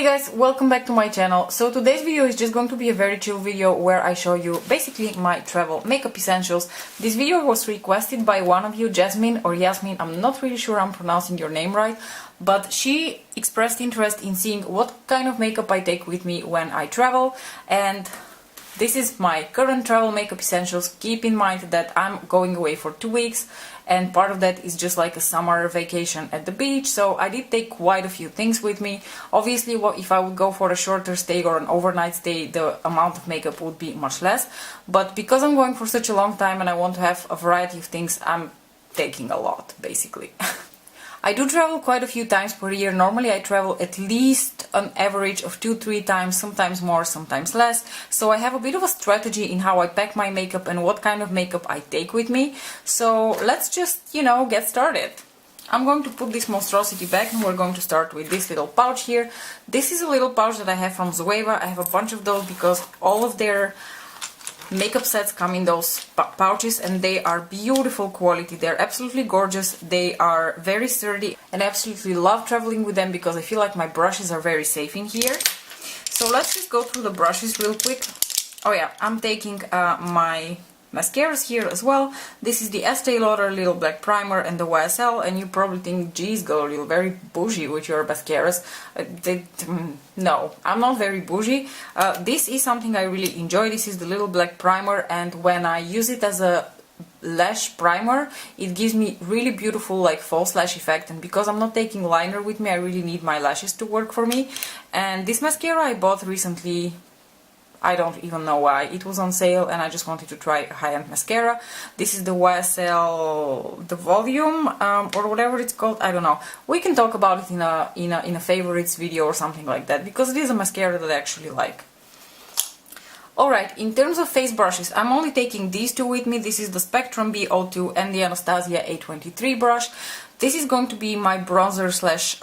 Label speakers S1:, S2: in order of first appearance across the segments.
S1: Hey guys, welcome back to my channel. So today's video is just going to be a very chill video where I show you basically my travel makeup essentials. This video was requested by one of you, Jasmine or Yasmin, I'm not really sure I'm pronouncing your name right, but she expressed interest in seeing what kind of makeup I take with me when I travel, and this is my current travel makeup essentials. Keep in mind that I'm going away for 2 weeks and part of that is just like a summer vacation at the beach, so I did take quite a few things with me. Obviously, if I would go for a shorter stay or an overnight stay, the amount of makeup would be much less, but because I'm going for such a long time and I want to have a variety of things, I'm taking a lot, basically. I do travel quite a few times per year. Normally I travel at least an average of 2-3 times, sometimes more, sometimes less. So I have a bit of a strategy in how I pack my makeup and what kind of makeup I take with me. So let's just, get started. I'm going to put this monstrosity back and we're going to start with this little pouch here. This is a little pouch that I have from Zoeva. I have a bunch of those because all of their makeup sets come in those pouches and they are beautiful quality. They're absolutely gorgeous. They are very sturdy and I absolutely love traveling with them because I feel like my brushes are very safe in here. So let's just go through the brushes real quick. Oh yeah, I'm taking my mascaras here as well. This is the Estee Lauder Little Black Primer and the YSL, and you probably think, geez girl, you're very bougie with your mascaras. No, I'm not very bougie. This is something I really enjoy. This is the Little Black Primer, and when I use it as a lash primer, it gives me really beautiful like false lash effect, and because I'm not taking liner with me, I really need my lashes to work for me. And this mascara I bought recently, I don't even know why. It was on sale and I just wanted to try a high-end mascara. This is the YSL, the Volume, or whatever it's called, I don't know. We can talk about it in a favorites video or something like that, because it is a mascara that I actually like. Alright, in terms of face brushes, I'm only taking these two with me. This is the Spectrum B02 and the Anastasia A23 brush. This is going to be my bronzer slash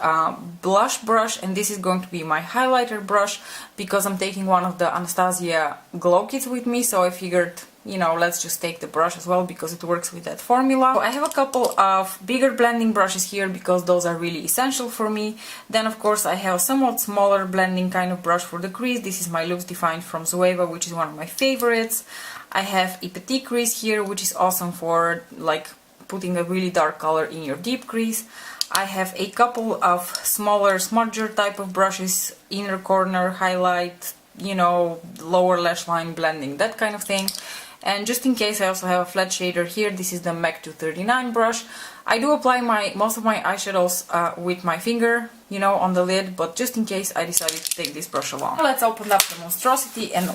S1: blush brush, and this is going to be my highlighter brush because I'm taking one of the Anastasia Glow Kits with me, so I figured, let's just take the brush as well because it works with that formula. So I have a couple of bigger blending brushes here because those are really essential for me. Then of course I have a somewhat smaller blending kind of brush for the crease. This is my Lux Defined from Zoeva, which is one of my favorites. I have a Petit Crease here, which is awesome for like putting a really dark color in your deep crease. I have a couple of smaller smudger type of brushes, inner corner, highlight, lower lash line blending, that kind of thing. And just in case, I also have a flat shader here. This is the MAC 239 brush. I do apply most of my eyeshadows with my finger, on the lid, but just in case I decided to take this brush along. Let's open up the monstrosity and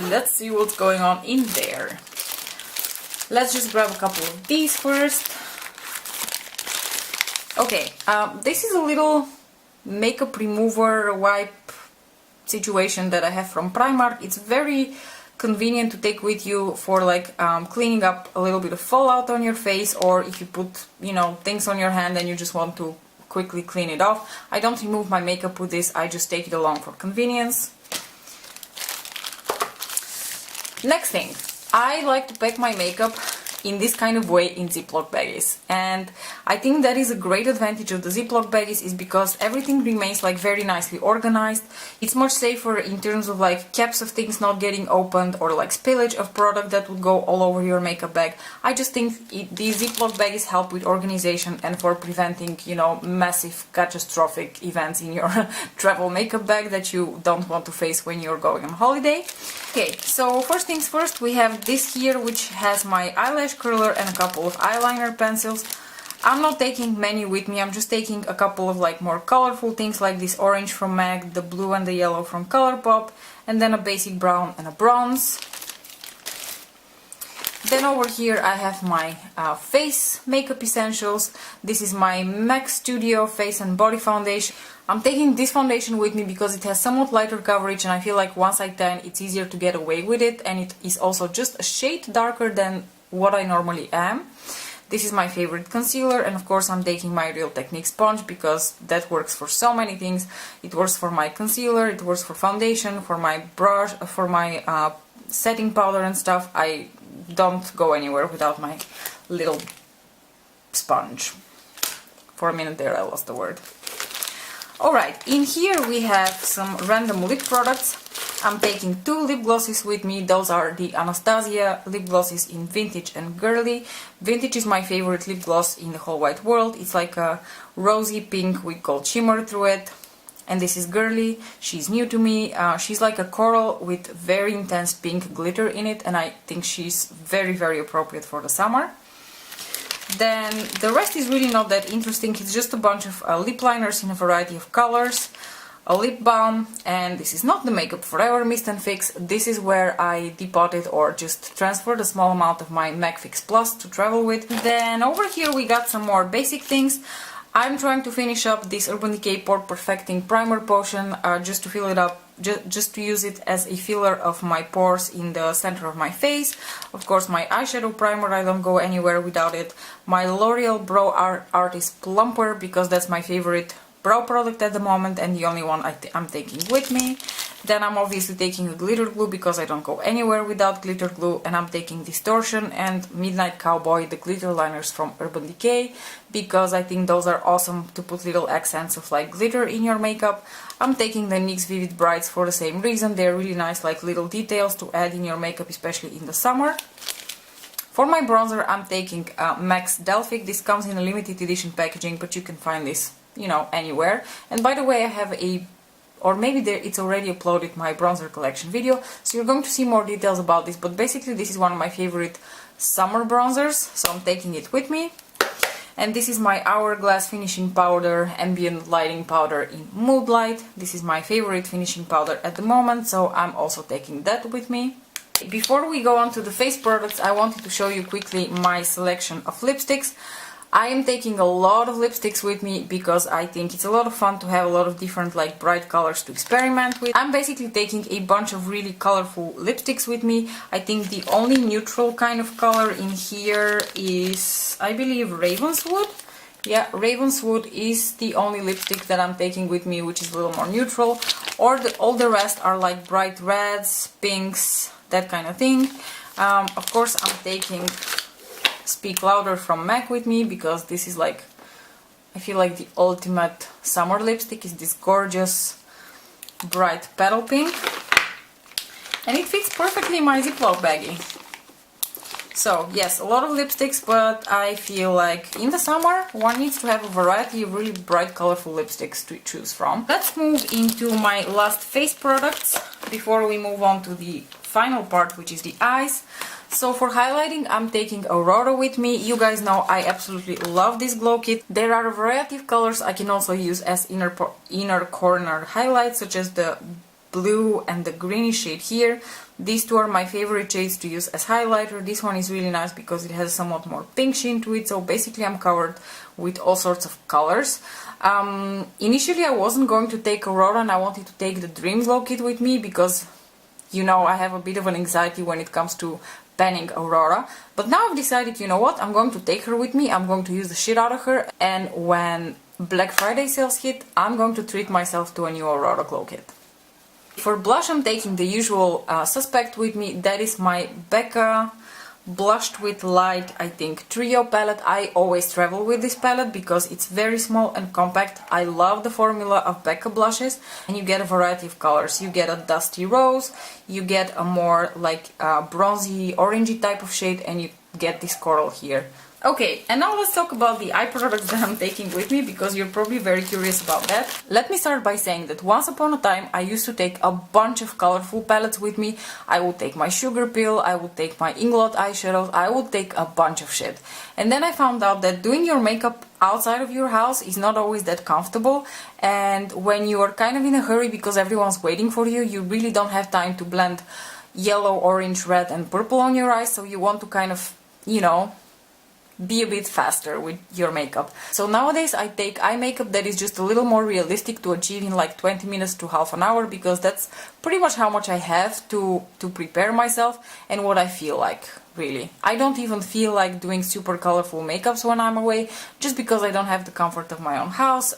S1: let's see what's going on in there. Let's just grab a couple of these first. Okay, this is a little makeup remover wipe situation that I have from Primark. It's very convenient to take with you for like cleaning up a little bit of fallout on your face, or if you put, things on your hand and you just want to quickly clean it off. I don't remove my makeup with this, I just take it along for convenience. Next thing. I like to pack my makeup in this kind of way in Ziploc baggies, and I think that is a great advantage of the Ziploc baggies is because everything remains like very nicely organized. It's much safer in terms of like caps of things not getting opened or like spillage of product that would go all over your makeup bag. I just think these Ziploc baggies help with organization and for preventing, massive catastrophic events in your travel makeup bag that you don't want to face when you're going on holiday. Okay, so first things first, we have this here which has my eyelash curler and a couple of eyeliner pencils. I'm not taking many with me, I'm just taking a couple of like more colorful things like this orange from MAC, the blue and the yellow from Colourpop, and then a basic brown and a bronze. Then over here I have my face makeup essentials. This is my MAC Studio Face and Body Foundation. I'm taking this foundation with me because it has somewhat lighter coverage and I feel like once I tan it's easier to get away with it, and it is also just a shade darker than what I normally am. This is my favorite concealer, and of course I'm taking my Real Technique sponge because that works for so many things. It works for my concealer, it works for foundation, for my brush, for my setting powder and stuff. I don't go anywhere without my little sponge. For a minute there I lost the word. Alright, in here we have some random lip products. I'm taking 2 lip glosses with me. Those are the Anastasia lip glosses in Vintage and Girly. Vintage is my favorite lip gloss in the whole wide world. It's like a rosy pink with gold shimmer through it. And this is Girly. She's new to me. She's like a coral with very intense pink glitter in it, and I think she's very, very appropriate for the summer. Then the rest is really not that interesting. It's just a bunch of lip liners in a variety of colors, a lip balm, and this is not the Makeup Forever Mist and Fix. This is where I depotted or just transferred a small amount of my MAC Fix Plus to travel with. Then over here we got some more basic things. I'm trying to finish up this Urban Decay Pore Perfecting Primer Potion just to fill it up, just to use it as a filler of my pores in the center of my face. Of course, my eyeshadow primer, I don't go anywhere without it. My L'Oreal Brow Artist Plumper, because that's my favorite brow product at the moment and the only one I'm taking with me. Then I'm obviously taking a glitter glue because I don't go anywhere without glitter glue, and I'm taking Distortion and Midnight Cowboy, the glitter liners from Urban Decay, because I think those are awesome to put little accents of like glitter in your makeup. I'm taking the NYX Vivid Brights for the same reason. They're really nice, like little details to add in your makeup, especially in the summer. For my bronzer, I'm taking MAC's Delphic. This comes in a limited edition packaging, but you can find this, you know, anywhere. And by the way, I have a, or maybe it's already uploaded, my bronzer collection video, so you're going to see more details about this, but basically this is one of my favorite summer bronzers, so I'm taking it with me. And this is my Hourglass Finishing Powder, Ambient Lighting Powder in Mood Light. This is my favorite finishing powder at the moment, so I'm also taking that with me. Before we go on to the face products, I wanted to show you quickly my selection of lipsticks. I am taking a lot of lipsticks with me because I think it's a lot of fun to have a lot of different like bright colors to experiment with. I'm basically taking a bunch of really colorful lipsticks with me. I think the only neutral kind of color in here is, I believe, Ravenswood. Yeah, Ravenswood is the only lipstick that I'm taking with me, which is a little more neutral. Or all the rest are like bright reds, pinks, that kind of thing. Of course, I'm taking Speak Louder from MAC with me because this is like, I feel like the ultimate summer lipstick is this gorgeous bright petal pink, and it fits perfectly in my Ziploc baggie. So yes, a lot of lipsticks, but I feel like in the summer one needs to have a variety of really bright colorful lipsticks to choose from. Let's move into my last face products before we move on to the final part, which is the eyes. So for highlighting, I'm taking Aurora with me. You guys know I absolutely love this glow kit. There are a variety of colors I can also use as inner corner highlights, such as the blue and the greenish shade here. These two are my favorite shades to use as highlighter. This one is really nice because it has somewhat more pink sheen to it, so basically I'm covered with all sorts of colors. Initially I wasn't going to take Aurora and I wanted to take the Dream Glow kit with me because, you know, I have a bit of an anxiety when it comes to panning Aurora, but now I've decided, you know what, I'm going to take her with me, I'm going to use the shit out of her, and when Black Friday sales hit, I'm going to treat myself to a new Aurora glow kit. For blush, I'm taking the usual suspect with me. That is my Becca Blushed with Light, I think, Trio palette. I always travel with this palette because it's very small and compact. I love the formula of Becca blushes, and you get a variety of colors. You get a dusty rose, you get a more like bronzy orangey type of shade, and you get this coral here. Okay, and now let's talk about the eye products that I'm taking with me, because you're probably very curious about that. Let me start by saying that once upon a time I used to take a bunch of colorful palettes with me. I would take my Sugar Pill, I would take my Inglot eyeshadows, I would take a bunch of shit. And then I found out that doing your makeup outside of your house is not always that comfortable, and when you are kind of in a hurry because everyone's waiting for you, you really don't have time to blend yellow, orange, red and purple on your eyes, so you want to kind of, you know, be a bit faster with your makeup. So nowadays I take eye makeup that is just a little more realistic to achieve in like 20 minutes to half an hour, because that's pretty much how much I have to prepare myself and what I feel like, really. I don't even feel like doing super colorful makeups when I'm away, just because I don't have the comfort of my own house.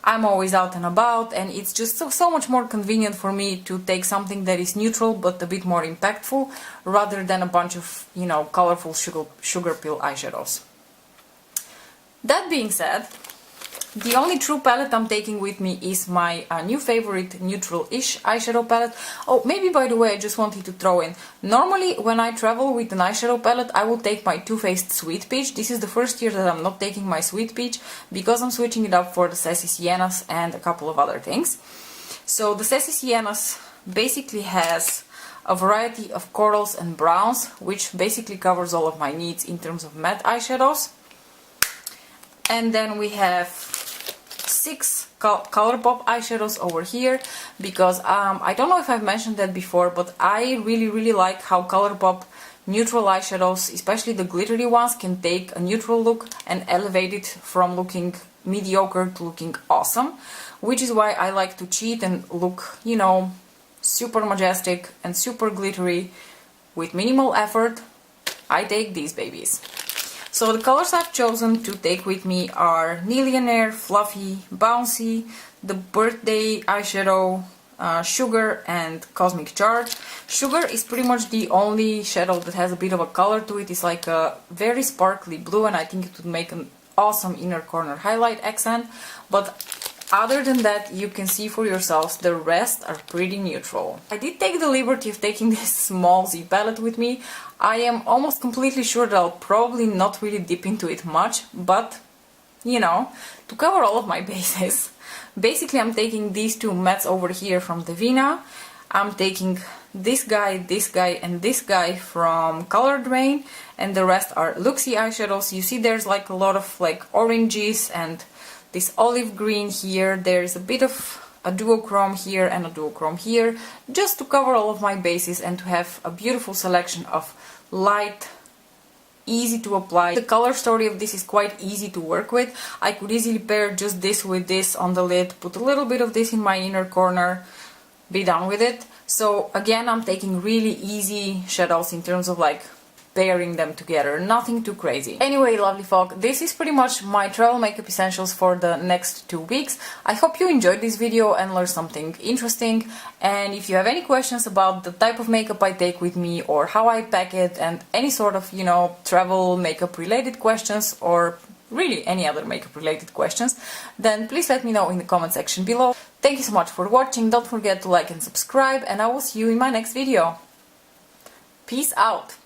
S1: I'm always out and about, and it's just so much more convenient for me to take something that is neutral but a bit more impactful, rather than a bunch of, you know, colorful sugar pill eyeshadows. That being said, The only true palette I'm taking with me is my new favorite neutral-ish eyeshadow palette. Oh, maybe by the way, I just wanted to throw in. Normally, when I travel with an eyeshadow palette, I will take my Too Faced Sweet Peach. This is the first year that I'm not taking my Sweet Peach because I'm switching it up for the Sassy Siennas and a couple of other things. So the Sassy Siennas basically has a variety of corals and browns, which basically covers all of my needs in terms of matte eyeshadows. And then we have 6 ColourPop eyeshadows over here because I don't know if I've mentioned that before, but I really like how ColourPop neutral eyeshadows, especially the glittery ones, can take a neutral look and elevate it from looking mediocre to looking awesome, which is why I like to cheat and look, you know, super majestic and super glittery with minimal effort. I take these babies. So the colors I've chosen to take with me are Nillionaire, Fluffy, Bouncy, the Birthday eyeshadow, Sugar, and Cosmic Charge. Sugar is pretty much the only shadow that has a bit of a color to it. It's like a very sparkly blue, and I think it would make an awesome inner corner highlight accent. But other than that, you can see for yourselves, the rest are pretty neutral. I did take the liberty of taking this small Z palette with me. I am almost completely sure that I'll probably not really dip into it much, but, you know, to cover all of my bases. Basically, I'm taking these 2 mattes over here from Divina. I'm taking this guy, and this guy from Color Drain, and the rest are Luxie eyeshadows. You see there's like a lot of like oranges and this olive green here. There's a bit of a duochrome here and a duochrome here, just to cover all of my bases and to have a beautiful selection of light, easy to apply. The color story of this is quite easy to work with. I could easily pair just this with this on the lid, put a little bit of this in my inner corner, be done with it. So again, I'm taking really easy shadows in terms of like pairing them together, nothing too crazy. Anyway, lovely folk, this is pretty much my travel makeup essentials for the next 2 weeks. I hope you enjoyed this video and learned something interesting, and if you have any questions about the type of makeup I take with me or how I pack it and any sort of, you know, travel makeup related questions or really any other makeup related questions, then please let me know in the comment section below. Thank you so much for watching, don't forget to like and subscribe, and I will see you in my next video. Peace out!